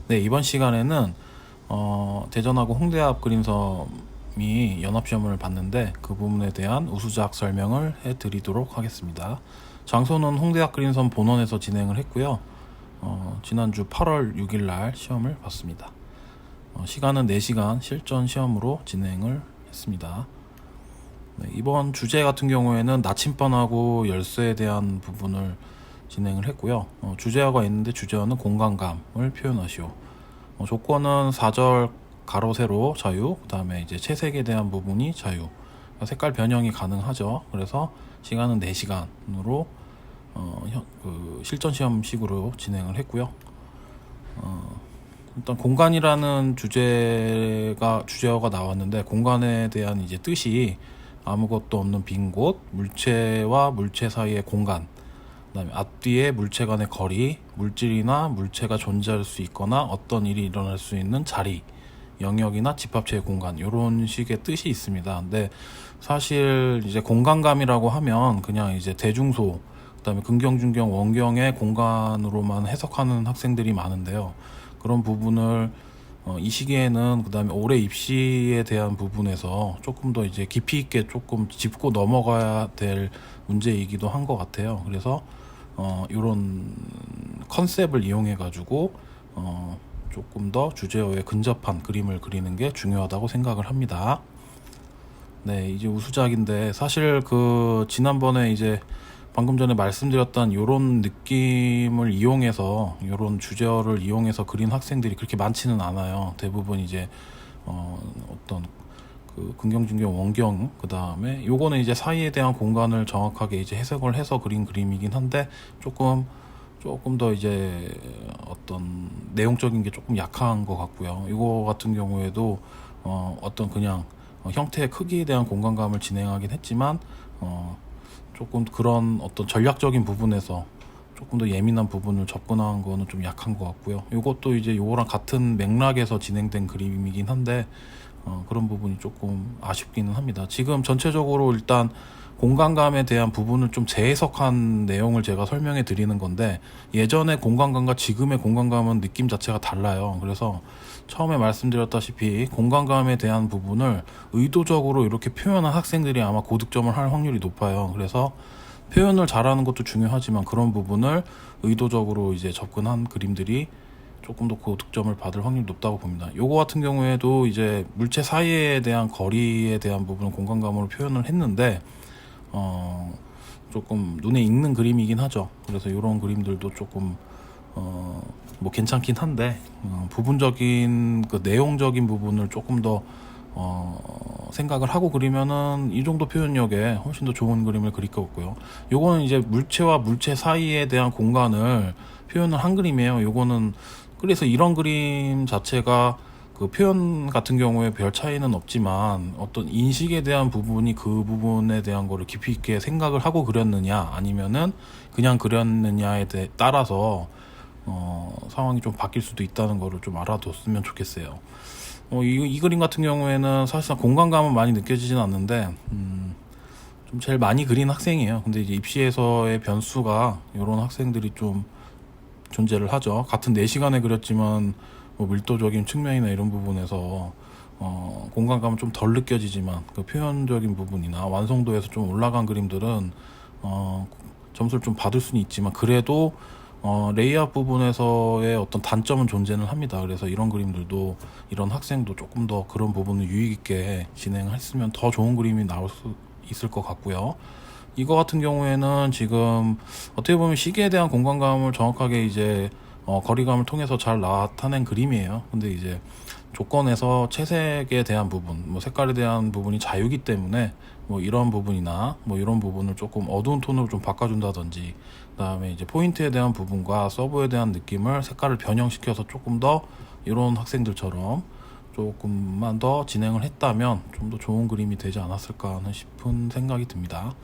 네, 이번 시간에는 대전하고 홍대 앞 그린섬이 연합시험을 봤는데 그 부분에 대한 우수작 설명을 해드리도록 하겠습니다. 장소는 홍대 앞 그린섬 본원에서 진행을 했고요. 지난주 8월 6일 날 시험을 봤습니다. 시간은 4시간 실전 시험으로 진행을 했습니다. 네, 이번 주제 같은 경우에는 나침반하고 열쇠에 대한 부분을 진행을 했고요. 주제어가 있는데 주제어는 공간감을 표현하시오. 조건은 4절 가로 세로 자유, 그 다음에 이제 채색에 대한 부분이 자유, 색깔 변형이 가능하죠. 그래서 시간은 4시간으로 실전 시험식으로 진행을 했고요. 일단 공간이라는 주제어가 나왔는데, 공간에 대한 이제 뜻이 아무것도 없는 빈 곳, 물체와 물체 사이의 공간, 그다음에 앞뒤의 물체 간의 거리, 물질이나 물체가 존재할 수 있거나 어떤 일이 일어날 수 있는 자리, 영역이나 집합체의 공간, 이런 식의 뜻이 있습니다. 근데 사실 이제 공간감이라고 하면 그냥 이제 대중소, 그다음에 근경, 중경, 원경의 공간으로만 해석하는 학생들이 많은데요. 그런 부분을 이 시기에는 그다음에 올해 입시에 대한 부분에서 조금 더 이제 깊이 있게 조금 짚고 넘어가야 될 문제이기도 한 것 같아요. 그래서 이런 컨셉을 이용해 가지고 조금 더 주제어에 근접한 그림을 그리는 게 중요하다고 생각을 합니다. 네, 이제 우수작인데 사실 지난번에 이제 방금 전에 말씀드렸던 요런 느낌을 이용해서, 요런 주제어를 이용해서 그린 학생들이 그렇게 많지는 않아요. 대부분 이제 어떤 근경, 중경, 원경, 그 다음에 요거는 이제 사이에 대한 공간을 정확하게 이제 해석을 해서 그린 그림이긴 한데 조금 더 이제 어떤 내용적인 게 조금 약한 것 같고요. 이거 같은 경우에도 어떤 그냥 형태의 크기에 대한 공간감을 진행하긴 했지만 조금 그런 어떤 전략적인 부분에서 조금 더 예민한 부분을 접근한 거는 좀 약한 것 같고요. 이것도 이제 요거랑 같은 맥락에서 진행된 그림이긴 한데 그런 부분이 조금 아쉽기는 합니다. 지금 전체적으로 일단 공간감에 대한 부분을 좀 재해석한 내용을 제가 설명해 드리는 건데, 예전의 공간감과 지금의 공간감은 느낌 자체가 달라요. 그래서 처음에 말씀드렸다시피 공간감에 대한 부분을 의도적으로 이렇게 표현한 학생들이 아마 고득점을 할 확률이 높아요. 그래서 표현을 잘하는 것도 중요하지만 그런 부분을 의도적으로 이제 접근한 그림들이 조금 더 고득점을 받을 확률이 높다고 봅니다. 요거 같은 경우에도 이제 물체 사이에 대한 거리에 대한 부분을 공간감으로 표현을 했는데 조금 눈에 익는 그림이긴 하죠. 그래서 이런 그림들도 조금 뭐 괜찮긴 한데 부분적인 그 내용적인 부분을 조금 더 생각을 하고 그리면은 이 정도 표현력에 훨씬 더 좋은 그림을 그릴 것 같고요. 요거는 이제 물체와 물체 사이에 대한 공간을 표현을 한 그림이에요. 요거는 그래서 이런 그림 자체가 그 표현 같은 경우에 별 차이는 없지만 어떤 인식에 대한 부분이 그 부분에 대한 거를 깊이 있게 생각을 하고 그렸느냐 아니면은 그냥 그렸느냐에 따라서 상황이 좀 바뀔 수도 있다는 거를 좀 알아뒀으면 좋겠어요. 이 그림 같은 경우에는 사실상 공간감은 많이 느껴지진 않는데 좀 제일 많이 그린 학생이에요. 근데 이제 입시에서의 변수가 이런 학생들이 좀 존재를 하죠. 같은 4시간에 그렸지만 뭐 밀도적인 측면이나 이런 부분에서 공간감은 좀 덜 느껴지지만 그 표현적인 부분이나 완성도에서 좀 올라간 그림들은 점수를 좀 받을 수는 있지만 그래도 레이아웃 부분에서의 어떤 단점은 존재는 합니다. 그래서 이런 그림들도, 이런 학생도 조금 더 그런 부분을 유익 있게 진행했으면 더 좋은 그림이 나올 수 있을 것 같고요. 이거 같은 경우에는 지금 어떻게 보면 시계에 대한 공간감을 정확하게 이제 거리감을 통해서 잘 나타낸 그림이에요. 근데 이제 조건에서 채색에 대한 부분, 뭐 색깔에 대한 부분이 자유기 때문에 뭐 이런 부분이나 뭐 이런 부분을 조금 어두운 톤으로 좀 바꿔준다든지, 그다음에 이제 포인트에 대한 부분과 서브에 대한 느낌을 색깔을 변형시켜서 조금 더 이런 학생들처럼 조금만 더 진행을 했다면 좀 더 좋은 그림이 되지 않았을까 하는 싶은 생각이 듭니다.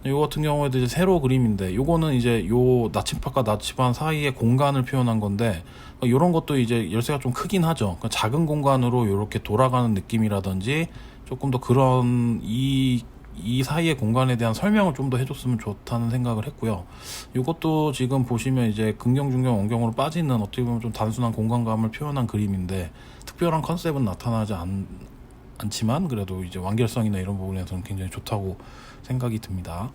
이거 같은 경우에도 이제 세로 그림인데, 요거는 이제 요 나침반과 나침반 사이의 공간을 표현한 건데, 요런 것도 이제 열쇠가 좀 크긴 하죠. 작은 공간으로 이렇게 돌아가는 느낌이라든지 조금 더 그런 이 이 사이의 공간에 대한 설명을 좀 더 해줬으면 좋다는 생각을 했고요. 이것도 지금 보시면 이제 긍정, 중경, 원경으로 빠지는 어떻게 보면 좀 단순한 공간감을 표현한 그림인데 특별한 컨셉은 나타나지 않지만 그래도 이제 완결성이나 이런 부분에서는 굉장히 좋다고 생각이 듭니다.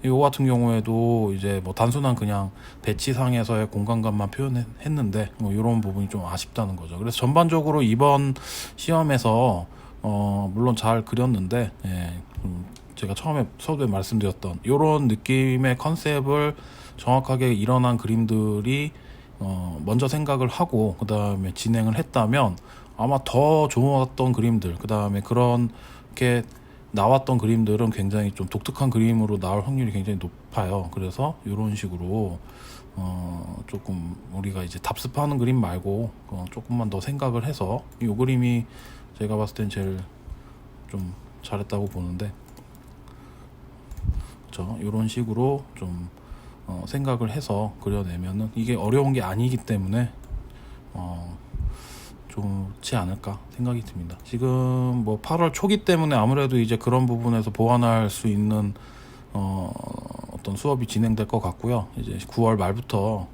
이거 같은 경우에도 이제 뭐 단순한 그냥 배치상에서의 공간감만 표현했는데 뭐 이런 부분이 좀 아쉽다는 거죠. 그래서 전반적으로 이번 시험에서 물론 잘 그렸는데 제가 처음에 서두에 말씀드렸던 이런 느낌의 컨셉을 정확하게 일어난 그림들이 먼저 생각을 하고 그 다음에 진행을 했다면 아마 더 좋았던 그림들, 그 다음에 그렇게 나왔던 그림들은 굉장히 좀 독특한 그림으로 나올 확률이 굉장히 높아요. 그래서 이런 식으로 조금 우리가 이제 답습하는 그림 말고 조금만 더 생각을 해서 이 그림이 제가 봤을 땐 제일 좀 잘했다고 보는데, 그렇죠? 이런 식으로 좀 생각을 해서 그려내면은 이게 어려운 게 아니기 때문에 좋지 않을까 생각이 듭니다. 지금 뭐 8월 초기 때문에 아무래도 이제 그런 부분에서 보완할 수 있는 어떤 수업이 진행될 것 같고요. 이제 9월 말부터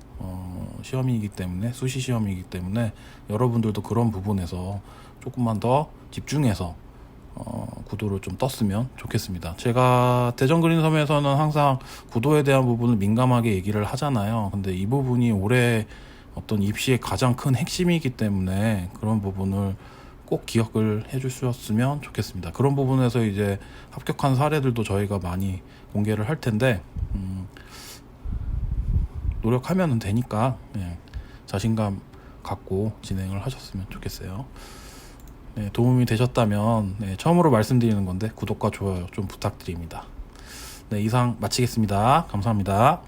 시험이기 때문에 수시 시험이기 때문에 여러분들도 그런 부분에서 조금만 더 집중해서 구도를 좀 떴으면 좋겠습니다. 제가 대전 그린 섬에서는 항상 구도에 대한 부분을 민감하게 얘기를 하잖아요. 근데 이 부분이 올해 어떤 입시의 가장 큰 핵심이기 때문에 그런 부분을 꼭 기억을 해 주셨으면 좋겠습니다. 그런 부분에서 이제 합격한 사례들도 저희가 많이 공개를 할 텐데 노력하면 되니까 자신감 갖고 진행을 하셨으면 좋겠어요. 도움이 되셨다면 처음으로 말씀드리는 건데 구독과 좋아요 좀 부탁드립니다. 이상 마치겠습니다. 감사합니다.